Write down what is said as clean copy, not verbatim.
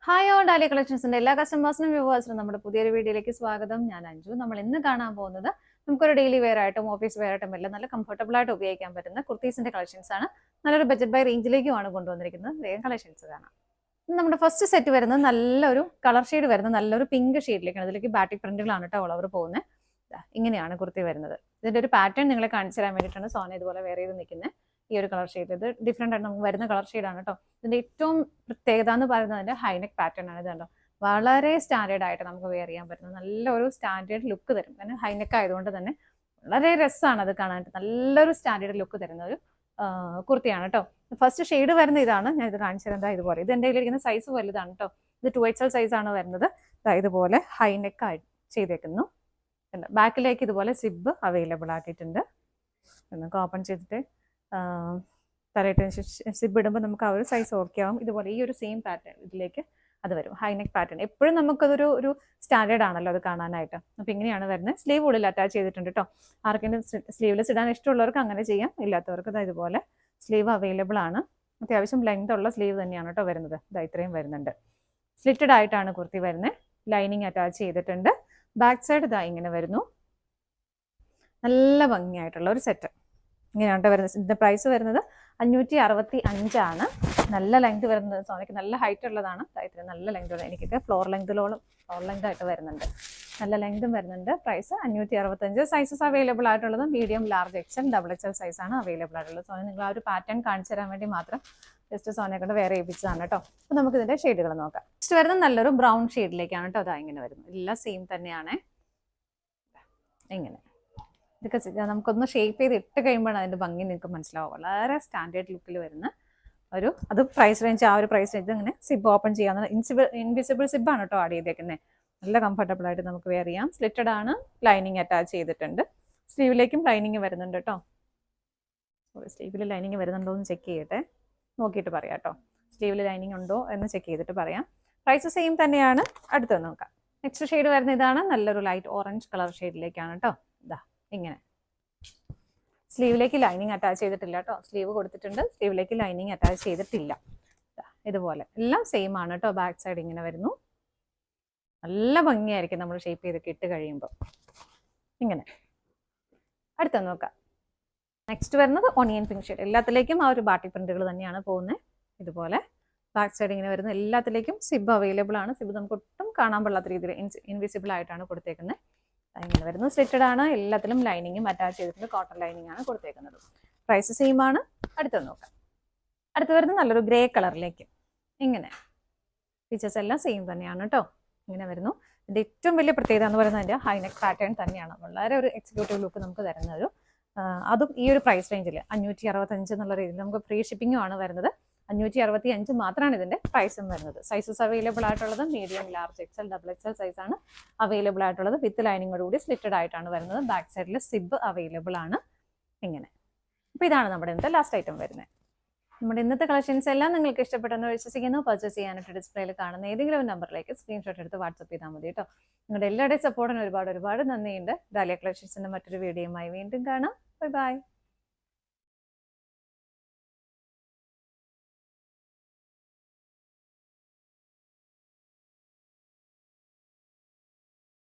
Hi all ഡാലി കളക്ഷൻസിന്റെ എല്ലാ കസ്റ്റമേഴ്സിനും വ്യൂവേഴ്സിനും നമ്മുടെ പുതിയൊരു വീഡിയോയിലേക്ക് സ്വാഗതം. ഞാൻ അഞ്ജു. നമ്മൾ ഇന്ന് കാണാൻ പോകുന്നത് നമുക്കൊരു ഡെയിലി വെയർ ആയിട്ടും ഓഫീസ് വെയർ ആയിട്ടും എല്ലാം നല്ല കംഫർട്ടബിൾ ആയിട്ട് ഉപയോഗിക്കാൻ പറ്റുന്ന കുർത്തീസിന്റെ കളക്ഷൻസ് ആണ്. നല്ലൊരു ബഡ്ജറ്റ് ബൈ റേഞ്ചിലേക്കുമാണ് കൊണ്ടുവന്നിരിക്കുന്നത്. വേഗം കളക്ഷൻസ് കാണാം. നമ്മുടെ ഫസ്റ്റ് സെറ്റ് വരുന്നത് നല്ലൊരു കളർ ഷെയ്ഡ് വരുന്ന നല്ലൊരു പിങ്ക് ഷെയ്ഡിലേക്കാണ്. അതിലേക്ക് ബാറ്റിക് പ്രിന്റുകളാണ് കേട്ടോ ഓൾ ഓവർ പോകുന്നത്. ഇങ്ങനെയാണ് കുർത്തി വരുന്നത്. ഇതിന്റെ ഒരു പാറ്റേൺ നിങ്ങളെ കാണിച്ചു തരാൻ വേണ്ടിയിട്ടാണ് സോന ഇതുപോലെ വെയർ ചെയ്ത് നിൽക്കുന്നത്. ഈ ഒരു കളർ ഷെയ്ഡ് ഇത് ഡിഫറെന്റ് ആയിട്ട് നമുക്ക് വരുന്ന കളർ ഷെയ്ഡാണ് കേട്ടോ. ഇതിന്റെ ഏറ്റവും പ്രത്യേകത എന്ന് പറയുന്നതിന്റെ ഹൈനെക്ക് പാറ്റേൺ ആണ്. ഇത് കണ്ടോ, വളരെ സ്റ്റാൻഡേർഡ് ആയിട്ട് നമുക്ക് വെയർ ചെയ്യാൻ പറ്റുന്ന നല്ലൊരു സ്റ്റാൻഡേർഡ് ലുക്ക് തരും. കാരണം ഹൈനെക്ക് ആയതുകൊണ്ട് തന്നെ വളരെ രസമാണ് അത് കാണാനായിട്ട്. നല്ലൊരു സ്റ്റാൻഡേർഡ് ലുക്ക് തരുന്ന ഒരു കുർത്തിയാണ് കേട്ടോ. ഫസ്റ്റ് ഷെയ്ഡ് വരുന്ന ഇതാണ്. ഞാൻ ഇത് കാണിച്ചു തരാം. ഇതുപോലെ ഇത് എൻ്റെ കയ്യിലിരിക്കുന്ന സൈസ് വലുതാണ് കേട്ടോ. ഇത് 2XL സൈസ് ആണ് വരുന്നത്. ഇതുപോലെ ഹൈനെക്ക് ആയി ചെയ്തേക്കുന്നു. ബാക്കിലേക്ക് ഇതുപോലെ സിബ് അവൈലബിൾ ആക്കിയിട്ടുണ്ട്. നമുക്ക് ഓപ്പൺ ചെയ്തിട്ട് തലയിട്ട് സിബ് ഇടുമ്പോൾ നമുക്ക് ആ ഒരു സൈസ് ഓക്കെ ആവും. ഇതുപോലെ ഈ ഒരു സെയിം പാറ്റേൺ ഇതിലേക്ക് അത് വരും. ഹൈനെക്ക് പാറ്റേൺ എപ്പോഴും നമുക്കതൊരു ഒരു സ്റ്റാൻഡേർഡ് ആണല്ലോ അത് കാണാനായിട്ട്. അപ്പം ഇങ്ങനെയാണ് വരുന്നത്. സ്ലീവ് ഉള്ളിൽ അറ്റാച്ച് ചെയ്തിട്ടുണ്ട് കേട്ടോ. ആർക്കെങ്കിലും സ്ലീവ്ലെസ് ഇടാൻ ഇഷ്ടമുള്ളവർക്ക് അങ്ങനെ ചെയ്യാം. ഇല്ലാത്തവർക്ക് ഇതുപോലെ സ്ലീവ് അവൈലബിൾ ആണ്. അത്യാവശ്യം ലെങ്ത് ഉള്ള സ്ലീവ് തന്നെയാണ് കേട്ടോ വരുന്നത്. ഇത്രയും വരുന്നുണ്ട്. സ്ലിറ്റഡ് ആയിട്ടാണ് കുർത്തി വരുന്നത്. ലൈനിങ് അറ്റാച്ച് ചെയ്തിട്ടുണ്ട്. ബാക്ക് സൈഡ് ഇങ്ങനെ വരുന്നു. നല്ല ഭംഗിയായിട്ടുള്ള ഒരു സെറ്റ് ഇങ്ങനെയാണ് വരുന്നത്. ഇതിന്റെ പ്രൈസ് വരുന്നത് 565 ആണ്. നല്ല ലെങ്ത് വരുന്നത്. സോനയ്ക്ക് നല്ല ഹൈറ്റ് ഉള്ളതാണ്. നല്ല ലെങ്ത് ഉള്ളത്. എനിക്കൊക്കെ ഫ്ലോർ ലെങ്ത് ആയിട്ട് വരുന്നുണ്ട്. നല്ല ലെങ്തും വരുന്നുണ്ട്. പ്രൈസ് 565. സൈസസ് അവൈലബിൾ ആയിട്ടുള്ളത് medium, large, XL, XXL size ആണ് അവൈലബിൾ ആയിട്ടുള്ളത്. സോന നിങ്ങൾ ആ ഒരു പാറ്റേൺ കാണിച്ചു തരാൻ വേണ്ടി മാത്രം ജസ്റ്റ് സോനയെ കൊണ്ട് വേറെ ഏൽപ്പിച്ചതാണ് കേട്ടോ. അപ്പോൾ നമുക്ക് ഇതിന്റെ ഷെയ്ഡുകൾ നോക്കാം. നെക്സ്റ്റ് വരുന്നത് നല്ലൊരു ബ്രൗൺ ഷെയ്ഡിലേക്കാണ് കേട്ടോ. ഇങ്ങനെ വരുന്നത്. എല്ലാം സെയിം തന്നെയാണ്. ഇങ്ങനെ ഇതൊക്കെ നമുക്കൊന്ന് ഷേപ്പ് ചെയ്ത് ഇട്ട് കഴിയുമ്പോഴാണ് അതിന്റെ ഭംഗി നിങ്ങൾക്ക് മനസ്സിലാവും. വളരെ സ്റ്റാൻഡേർഡ് ലുക്കിൽ വരുന്ന ഒരു അത് പ്രൈസ് റേഞ്ച്. ആ ഒരു പ്രൈസ് റേഞ്ച് അങ്ങനെ സിബ് ഓപ്പൺ ചെയ്യാവുന്ന ഇൻവിസിബിൾ സിബാണ് കേട്ടോ ആഡ് ചെയ്തേക്കുന്നത്. നല്ല കംഫർട്ടബിൾ ആയിട്ട് നമുക്ക് വെയർ ചെയ്യാം. സ്ലിറ്റഡ് ആണ്. ലൈനിങ് അറ്റാച്ച് ചെയ്തിട്ടുണ്ട്. സ്ലീവിലേക്കും ലൈനിങ് വരുന്നുണ്ട് കേട്ടോ. സ്ലീവിൽ ലൈനിങ് വരുന്നുണ്ടോ എന്ന് ചെക്ക് ചെയ്യട്ടെ. നോക്കിയിട്ട് പറയാം കേട്ടോ. സ്ലീവിൽ ലൈനിങ് ഉണ്ടോ എന്ന് ചെക്ക് ചെയ്തിട്ട് പറയാം. പ്രൈസ് സെയിം തന്നെയാണ്. അടുത്ത് നോക്കാം. നെക്സ്റ്റ് ഷെയ്ഡ് വരുന്ന ഇതാണ്. നല്ലൊരു ലൈറ്റ് ഓറഞ്ച് കളർ ഷെയ്ഡിലേക്കാണ് കേട്ടോ. ഇങ്ങനെ സ്ലീവിലേക്ക് ലൈനിങ് അറ്റാച്ച് ചെയ്തിട്ടില്ല കേട്ടോ. സ്ലീവ് കൊടുത്തിട്ടുണ്ട്. സ്ലീവിലേക്ക് ലൈനിങ് അറ്റാച്ച് ചെയ്തിട്ടില്ല. ഇതുപോലെ എല്ലാം സെയിം ആണ് കേട്ടോ. ബാക്ക് സൈഡ് ഇങ്ങനെ വരുന്നു. നല്ല ഭംഗിയായിരിക്കും നമ്മൾ ഷേപ്പ് ചെയ്തൊക്കെ ഇട്ട് കഴിയുമ്പോൾ. ഇങ്ങനെ അടുത്ത നോക്കാം. നെക്സ്റ്റ് വരുന്നത് ഓണിയൻ പിങ്ക് ഷെയ്ഡ്. എല്ലാത്തിലേക്കും ആ ഒരു ബാട്ടി പ്രിന്റുകൾ തന്നെയാണ് പോകുന്നത്. ഇതുപോലെ ബാക്ക് സൈഡ് ഇങ്ങനെ വരുന്ന എല്ലാത്തിലേക്കും സിബ് അവൈലബിൾ ആണ്. സിബ് നമുക്ക് ഒട്ടും കാണാൻ പാടില്ലാത്ത രീതിയിൽ ഇൻവിസിബിൾ ആയിട്ടാണ് കൊടുത്തേക്കുന്നത്. ഇങ്ങനെ വരുന്നു. സ്ലിറ്റഡ് ആണ്. എല്ലാത്തിലും ലൈനിങ്ങും അറ്റാച്ച് ചെയ്തിട്ടുണ്ട്. കോട്ടൺ ലൈനിങ് ആണ് കൊടുത്തേക്കുന്നത്. പ്രൈസ് സെയിം ആണ്. അടുത്ത് നോക്കാം. അടുത്ത് വരുന്നത് നല്ലൊരു ഗ്രേ കളറിലേക്ക്. ഇങ്ങനെ ഫീച്ചേഴ്സ് എല്ലാം സെയിം തന്നെയാണ് കേട്ടോ. ഇങ്ങനെ വരുന്നു. ഇതിന്റെ ഏറ്റവും വലിയ പ്രത്യേകത എന്ന് പറയുന്നത് അതിന്റെ ഹൈനെക്ക് പാറ്റേൺ തന്നെയാണ്. വളരെ ഒരു എക്സിക്യൂട്ടീവ് ലുക്ക് നമുക്ക് തരുന്ന ഒരു അതും ഈ ഒരു പ്രൈസ് റേഞ്ചിൽ 565 എന്നുള്ള രീതിയിൽ നമുക്ക് ഫ്രീ ഷിപ്പിംഗും ആണ് വരുന്നത്. 565 മാത്രമാണ് ഇതിന്റെ പ്രൈസും വരുന്നത്. സൈസസ് അവൈലബിൾ ആയിട്ടുള്ളത് medium, large, XL, XXL size ആണ് അവൈലബിൾ ആയിട്ടുള്ളത്. വിത്ത് ലൈനിങ്ങോടുകൂടി സ്ലിറ്റഡ് ആയിട്ടാണ് വരുന്നത്. ബാക്ക് സൈഡിൽ സിബ് അവൈലബിൾ ആണ്. ഇങ്ങനെ. അപ്പോൾ ഇതാണ് നമ്മുടെ ഇന്നത്തെ ലാസ്റ്റ് ഐറ്റം വരുന്നത്. നമ്മുടെ ഇന്നത്തെ കളക്ഷൻസ് എല്ലാം നിങ്ങൾക്ക് ഇഷ്ടപ്പെട്ടെന്ന് വിശ്വസിക്കുന്നു. പർച്ചേസ് ചെയ്യാനായിട്ട് ഡിസ്പ്ലേയിൽ കാണുന്ന ഏതെങ്കിലും ഒരു നമ്പറിലേക്ക് സ്ക്രീൻഷോട്ട് എടുത്ത് വാട്സപ്പ് ചെയ്താൽ മതി കേട്ടോ. നിങ്ങളുടെ എല്ലാവരുടെയും സപ്പോർട്ടിന് ഒരുപാട് നന്ദിയുണ്ട്. ഡാലിയ കളക്ഷൻസിന്റെ മറ്റൊരു വീഡിയോയുമായി വീണ്ടും കാണാം. Bye bye.